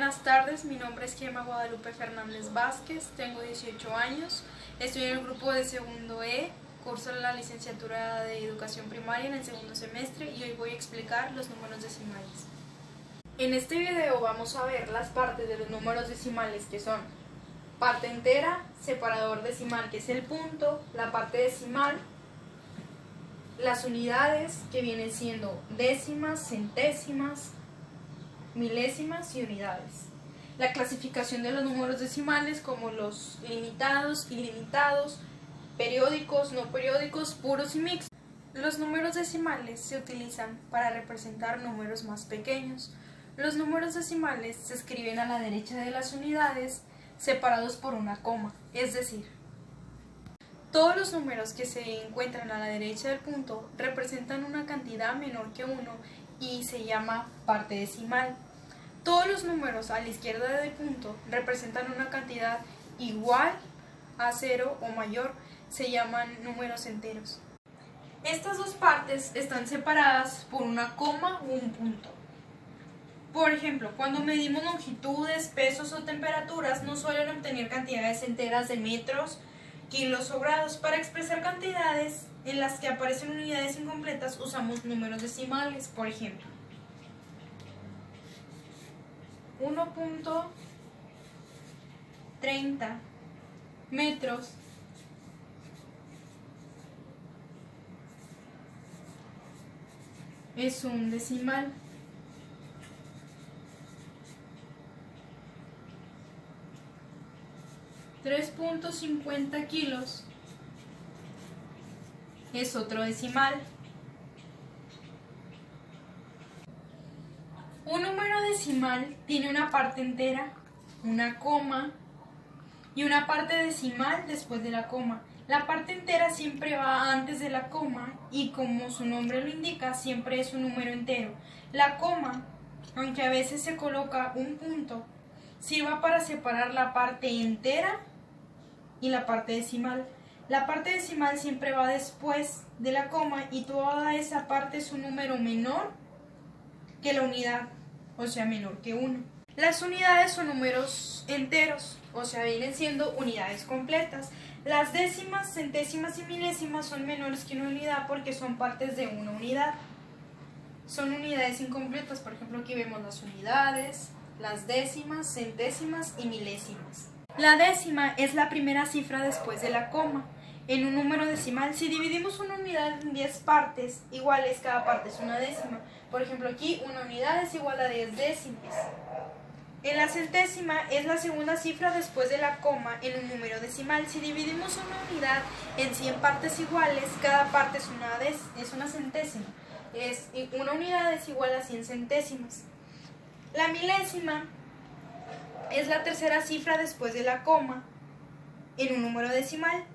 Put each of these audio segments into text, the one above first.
buenas tardes, mi nombre es Gemma Guadalupe Fernández Vázquez, tengo 18 años, estoy en el grupo de segundo E, curso la licenciatura de Educación Primaria en el segundo semestre y hoy voy a explicar los números decimales. En este video vamos a ver las partes de los números decimales que son parte entera, separador decimal que es el punto, la parte decimal, las unidades que vienen siendo décimas, centésimas, milésimas y unidades. La clasificación de los números decimales como los limitados, ilimitados, periódicos, no periódicos, puros y mixtos. Los números decimales se utilizan para representar números más pequeños. Los números decimales se escriben a la derecha de las unidades separados por una coma, es decir, todos los números que se encuentran a la derecha del punto representan una cantidad menor que 1 y se llama parte decimal. Todos los números a la izquierda del punto representan una cantidad igual a 0 o mayor, se llaman números enteros. Estas dos partes están separadas por una coma o un punto. Por ejemplo, cuando medimos longitudes, pesos o temperaturas, no suelen obtener cantidades enteras de metros, kilos o grados. Para expresar cantidades en las que aparecen unidades incompletas usamos números decimales. Por ejemplo, 1.30 metros es un decimal. 3.50 kilos es otro decimal. Un número decimal tiene una parte entera, una coma y una parte decimal después de la coma. La parte entera siempre va antes de la coma y, como su nombre lo indica, siempre es un número entero. La coma, aunque a veces se coloca un punto, sirve para separar la parte entera y la parte decimal. La parte decimal siempre va después de la coma y toda esa parte es un número menor que la unidad, o sea, menor que 1. Las unidades son números enteros, o sea, vienen siendo unidades completas. Las décimas, centésimas y milésimas son menores que una unidad porque son partes de una unidad. Son unidades incompletas, por ejemplo, aquí vemos las unidades, las décimas, centésimas y milésimas. La décima es la primera cifra después de la coma. En un número decimal, si dividimos una unidad en 10 partes iguales, cada parte es una décima. Por ejemplo, aquí una unidad es igual a 10 décimas. En la centésima es la segunda cifra después de la coma en un número decimal. Si dividimos una unidad en 100 partes iguales, cada parte es una centésima. Una unidad es igual a 100 centésimas. La milésima es la tercera cifra después de la coma en un número decimal.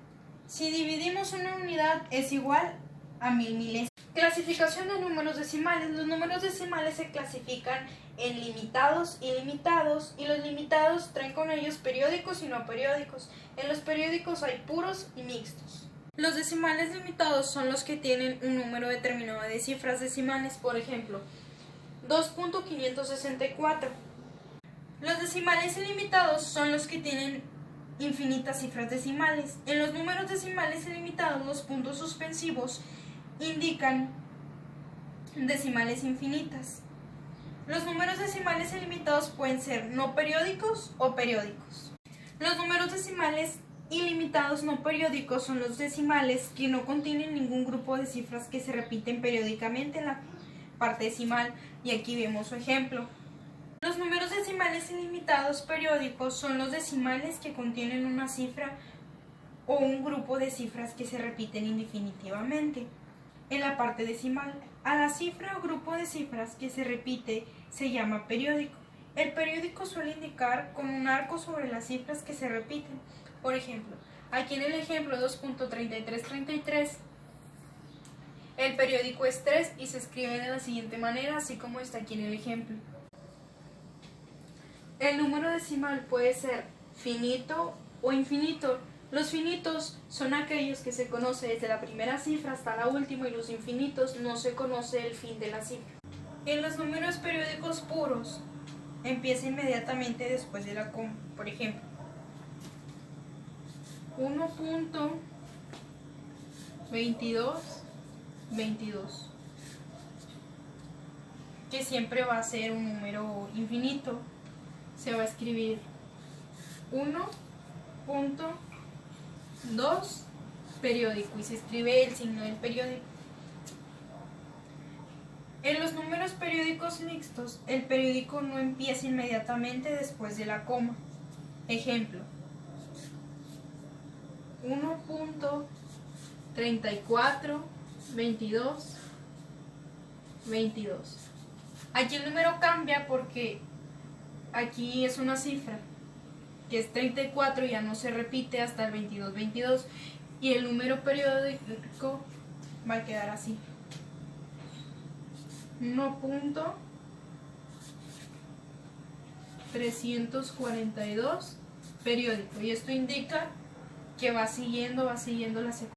Si dividimos una unidad es igual a 1000 milésimas. Clasificación de números decimales. Los números decimales se clasifican en limitados y ilimitados, y los limitados traen con ellos periódicos y no periódicos. En los periódicos hay puros y mixtos. Los decimales limitados son los que tienen un número determinado de cifras decimales, por ejemplo, 2.564. Los decimales ilimitados son los que tienen infinitas cifras decimales. En los números decimales ilimitados, los puntos suspensivos indican decimales infinitas. Los números decimales ilimitados pueden ser no periódicos o periódicos. Los números decimales ilimitados no periódicos son los decimales que no contienen ningún grupo de cifras que se repiten periódicamente en la parte decimal, y aquí vemos su ejemplo. Los números decimales ilimitados periódicos son los decimales que contienen una cifra o un grupo de cifras que se repiten indefinitivamente en la parte decimal. A la cifra o grupo de cifras que se repite se llama periódico. El periódico suele indicar con un arco sobre las cifras que se repiten. Por ejemplo, aquí en el ejemplo 2.3333, el periódico es 3 y se escribe de la siguiente manera, así como está aquí en el ejemplo. El número decimal puede ser finito o infinito. Los finitos son aquellos que se conoce desde la primera cifra hasta la última, y los infinitos no se conoce el fin de la cifra. En los números periódicos puros empieza inmediatamente después de la coma. Por ejemplo, 1.2222, que siempre va a ser un número infinito. Se va a escribir 1.2 periódico y se escribe el signo del periódico. En los números periódicos mixtos, el periódico no empieza inmediatamente después de la coma. Ejemplo, 1.342222. Aquí el número cambia porque aquí es una cifra, que es 34, ya no se repite hasta el 2222, y el número periódico va a quedar así. 1.342 periódico, y esto indica que va siguiendo la secuencia.